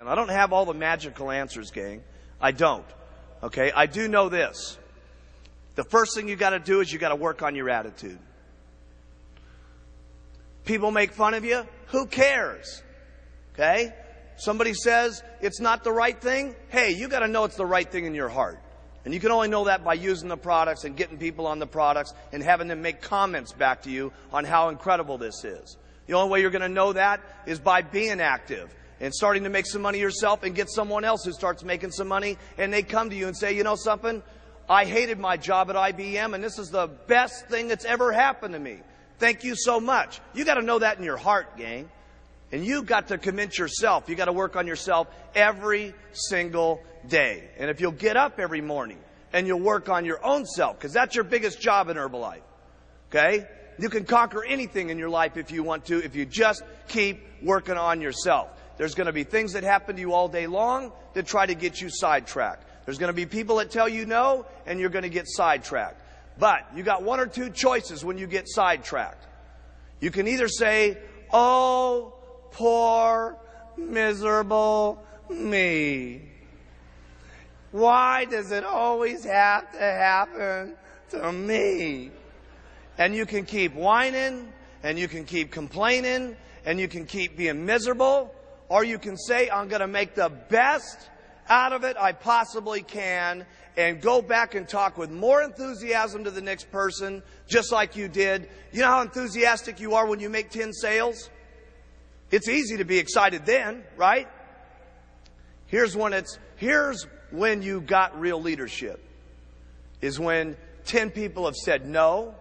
And I don't have all the magical answers, gang. I don't. Okay? I do know this. The first thing you got to do is you got to work on your attitude. People make fun of you. Who cares? Okay? Somebody says it's not the right thing. Hey, you got to know it's the right thing in your heart. And you can only know that by using the products and getting people on the products and having them make comments back to you on how incredible this is. The only way you're going to know that is by being active and starting to make some money yourself and get someone else who starts making some money, and they come to you and say, you know something? I hated my job at IBM, and this is the best thing that's ever happened to me. Thank you so much. You got to know that in your heart, gang. And you got to convince yourself. You got to work on yourself every single day. And if you'll get up every morning and you'll work on your own self, because that's your biggest job in Herbalife. Okay? You can conquer anything in your life if you want to, if you just keep working on yourself. There's going to be things that happen to you all day long that try to get you sidetracked. There's going to be people that tell you no, and you're going to get sidetracked. But you got one or two choices when you get sidetracked. You can either say, oh, poor, miserable me. Why does it always have to happen to me? And you can keep whining, and you can keep complaining, and you can keep being miserable. Or you can say, I'm going to make the best out of it I possibly can, and go back and talk with more enthusiasm to the next person, just like you did. You know how enthusiastic you are when you make 10 sales? It's easy to be excited then, right? Here's when you got real leadership. Is when 10 people have said no,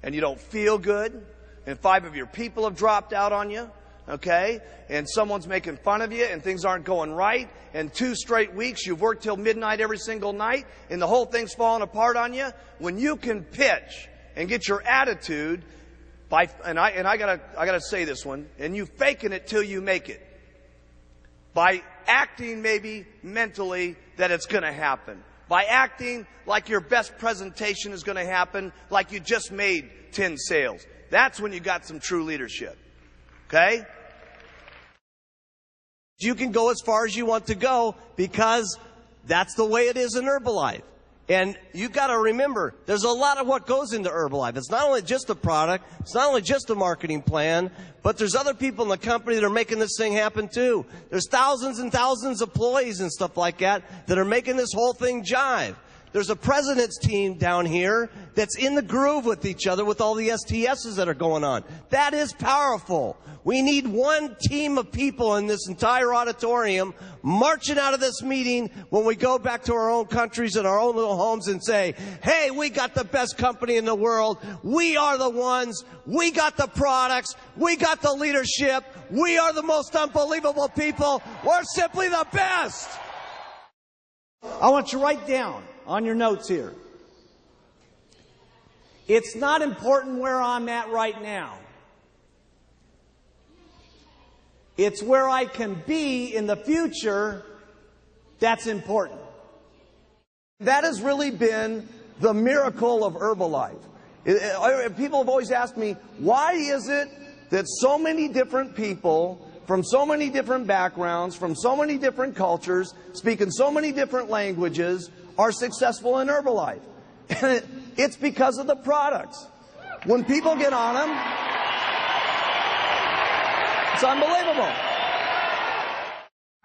and you don't feel good, and 5 of your people have dropped out on you. Okay? And someone's making fun of you and things aren't going right. And 2 straight weeks you've worked till midnight every single night and the whole thing's falling apart on you. When you can pitch and get your attitude and I gotta say this one, and you faking it till you make it. By acting maybe mentally that it's gonna happen. By acting like your best presentation is gonna happen, like you just made 10 sales. That's when you got some true leadership. Okay? You can go as far as you want to go because that's the way it is in Herbalife. And you got to remember, there's a lot of what goes into Herbalife. It's not only just a product, it's not only just a marketing plan, but there's other people in the company that are making this thing happen too. There's thousands and thousands of employees and stuff like that are making this whole thing jive. There's a president's team down here that's in the groove with each other with all the STSs that are going on. That is powerful. We need one team of people in this entire auditorium marching out of this meeting when we go back to our own countries and our own little homes and say, hey, we got the best company in the world. We are the ones. We got the products. We got the leadership. We are the most unbelievable people. We're simply the best. I want you to write down on your notes here. It's not important where I'm at right now. It's where I can be in the future that's important. That has really been the miracle of Herbalife. People have always asked me, why is it that so many different people from so many different backgrounds, from so many different cultures, speaking so many different languages, are successful in Herbalife? And it's because of the products. When people get on them, it's unbelievable.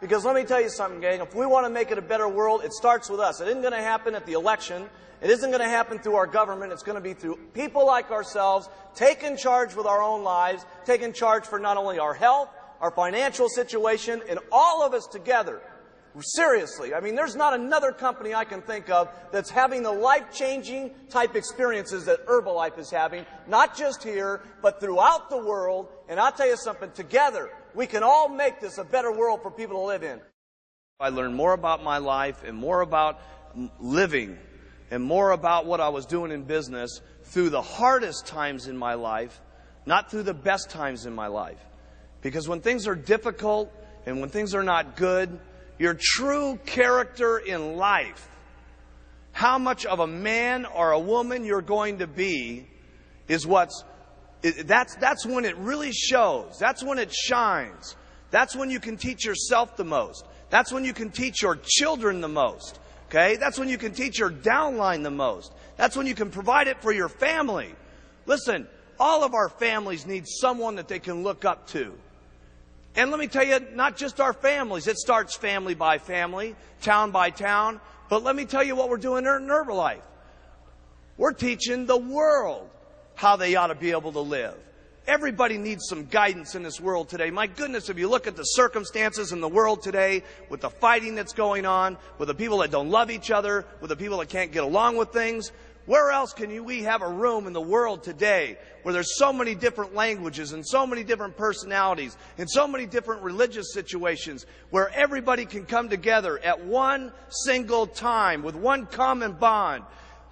Because let me tell you something, gang. If we want to make it a better world, it starts with us. It isn't going to happen at the election. It isn't going to happen through our government. It's going to be through people like ourselves, taking charge with our own lives, taking charge for not only our health, our financial situation, and all of us together. Seriously, I mean, there's not another company I can think of that's having the life-changing type experiences that Herbalife is having, not just here, but throughout the world. And I'll tell you something, together, we can all make this a better world for people to live in. I learned more about my life and more about living and more about what I was doing in business through the hardest times in my life, not through the best times in my life. Because when things are difficult and when things are not good, your true character in life, how much of a man or a woman you're going to be, is that's when it really shows. That's when it shines. That's when you can teach yourself the most. That's when you can teach your children the most. Okay? That's when you can teach your downline the most. That's when you can provide it for your family. Listen, all of our families need someone that they can look up to. And let me tell you, not just our families. It starts family by family, town by town. But let me tell you what we're doing in Herbalife. We're teaching the world how they ought to be able to live. Everybody needs some guidance in this world today. My goodness, if you look at the circumstances in the world today, with the fighting that's going on, with the people that don't love each other, with the people that can't get along with things, where else can we have a room in the world today where there's so many different languages and so many different personalities and so many different religious situations where everybody can come together at one single time with one common bond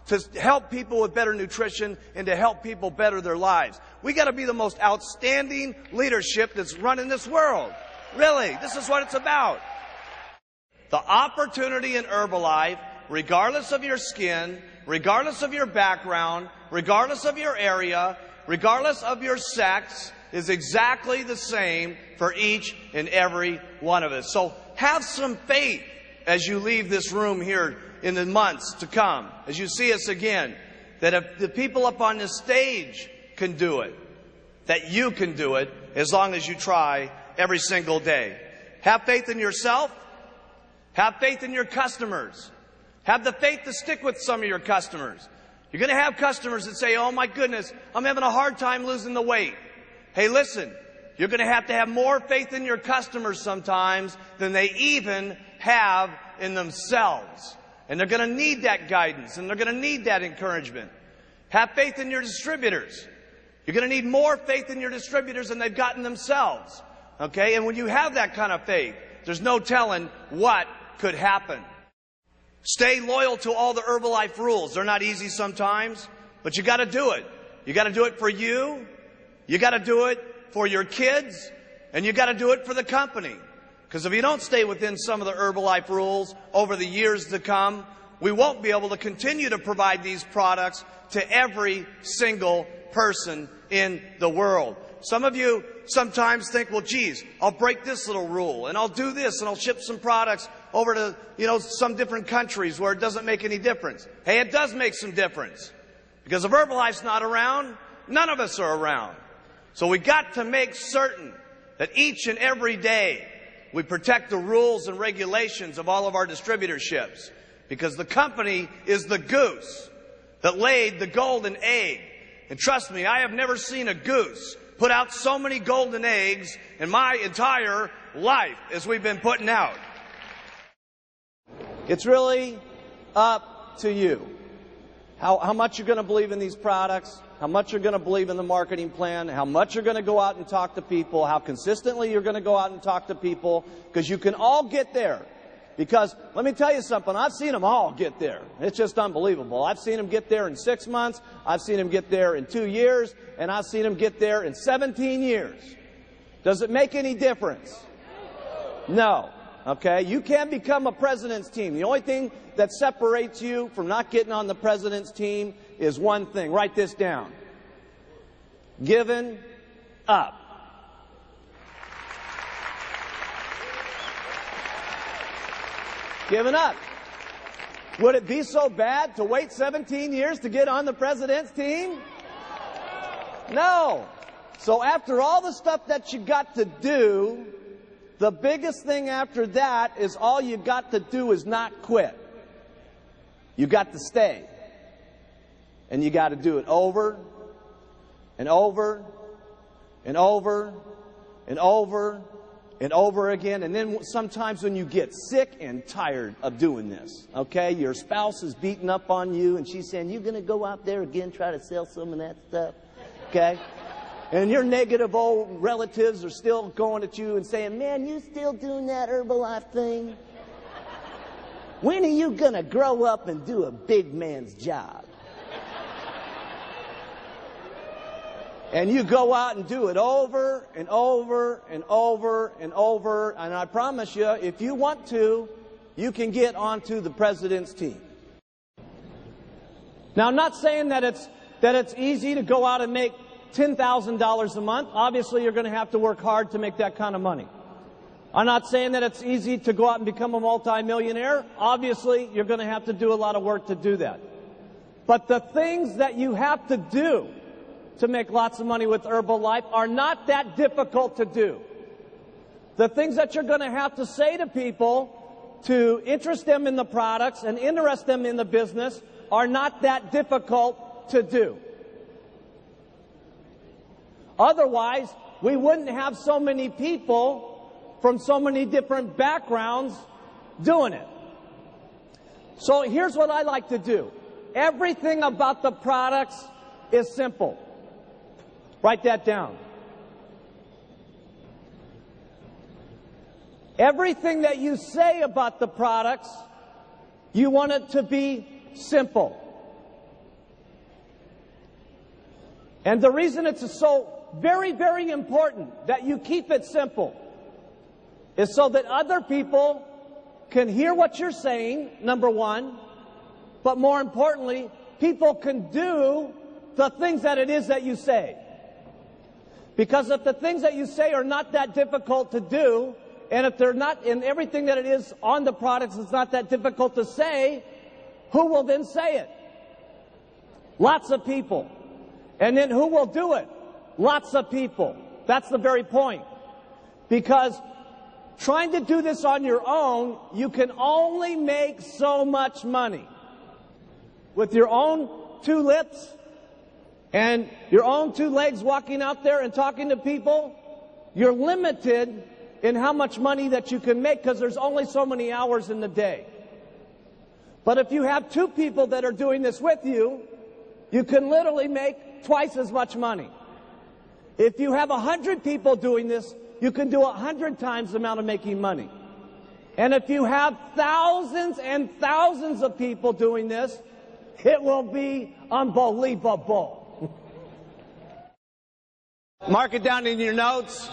to help people with better nutrition and to help people better their lives? We got to be the most outstanding leadership that's running this world. Really, this is what it's about. The opportunity in Herbalife, regardless of your skin, regardless of your background, regardless of your area, regardless of your sex, is exactly the same for each and every one of us. So have some faith as you leave this room here in the months to come, as you see us again, that if the people up on this stage can do it, that you can do it as long as you try every single day. Have faith in yourself. Have faith in your customers. Have the faith to stick with some of your customers. You're going to have customers that say, oh my goodness, I'm having a hard time losing the weight. Hey, listen, you're going to have more faith in your customers sometimes than they even have in themselves. And they're going to need that guidance, and they're going to need that encouragement. Have faith in your distributors. You're going to need more faith in your distributors than they've gotten themselves. Okay? And when you have that kind of faith, there's no telling what could happen. Stay loyal to all the Herbalife rules. They're not easy sometimes, but you got to do it. You got to do it for you. You got to do it for your kids, and you got to do it for the company. Because if you don't stay within some of the Herbalife rules over the years to come, we won't be able to continue to provide these products to every single person in the world. Some of you sometimes think, well, geez, I'll break this little rule, and I'll do this, and I'll ship some products over to, some different countries where it doesn't make any difference. Hey, it does make some difference. Because if Herbalife's not around, none of us are around. So we got to make certain that each and every day we protect the rules and regulations of all of our distributorships. Because the company is the goose that laid the golden egg. And trust me, I have never seen a goose put out so many golden eggs in my entire life as we've been putting out. It's really up to you. How much you're going to believe in these products, how much you're going to believe in the marketing plan, how much you're going to go out and talk to people, how consistently you're going to go out and talk to people, because you can all get there. Because let me tell you something, I've seen them all get there. It's just unbelievable. I've seen them get there in 6 months, I've seen them get there in 2 years, and I've seen them get there in 17 years. Does it make any difference? No. Okay? You can't become a president's team. The only thing that separates you from not getting on the president's team is one thing. Write this down. Giving up. Giving up. Would it be so bad to wait 17 years to get on the president's team? No. So after all the stuff that you got to do, the biggest thing after that is all you got to do is not quit. You got to stay. And you got to do it over and over and over and over and over again. And then sometimes when you get sick and tired of doing this, okay, your spouse is beating up on you and she's saying, you going to go out there again, try to sell some of that stuff, okay? And your negative old relatives are still going at you and saying, man, you still doing that Herbalife thing? When are you going to grow up and do a big man's job? And you go out and do it over and over and over and over. And I promise you, if you want to, you can get onto the president's team. Now, I'm not saying that it's easy to go out and make $10,000 a month. Obviously, you're going to have to work hard to make that kind of money. I'm not saying that it's easy to go out and become a multimillionaire. Obviously, you're going to have to do a lot of work to do that. But the things that you have to do to make lots of money with Herbalife are not that difficult to do. The things that you're going to have to say to people to interest them in the products and interest them in the business are not that difficult to do. Otherwise, we wouldn't have so many people from so many different backgrounds doing it. So here's what I like to do. Everything about the products is simple. Write that down. Everything that you say about the products, you want it to be simple. And the reason it's so very, very important that you keep it simple is so that other people can hear what you're saying, number one, but more importantly, people can do the things that it is that you say. Because if the things that you say are not that difficult to do, and if they're not, and everything that it is on the products is not that difficult to say, who will then say it? Lots of people. And then who will do it? Lots of people. That's the very point. Because trying to do this on your own, you can only make so much money. With your own two lips and your own two legs walking out there and talking to people, you're limited in how much money that you can make because there's only so many hours in the day. But if you have two people that are doing this with you, you can literally make twice as much money. If you have 100 people doing this, you can do 100 times the amount of making money. And if you have thousands and thousands of people doing this, it will be unbelievable. Mark it down in your notes.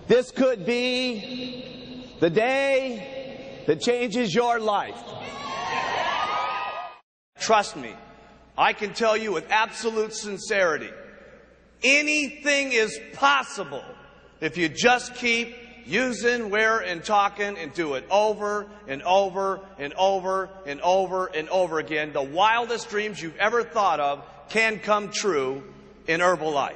This could be the day that changes your life. Trust me, I can tell you with absolute sincerity, anything is possible if you just keep using, where, and talking and do it over and over and over and over and over again. The wildest dreams you've ever thought of can come true in Herbalife.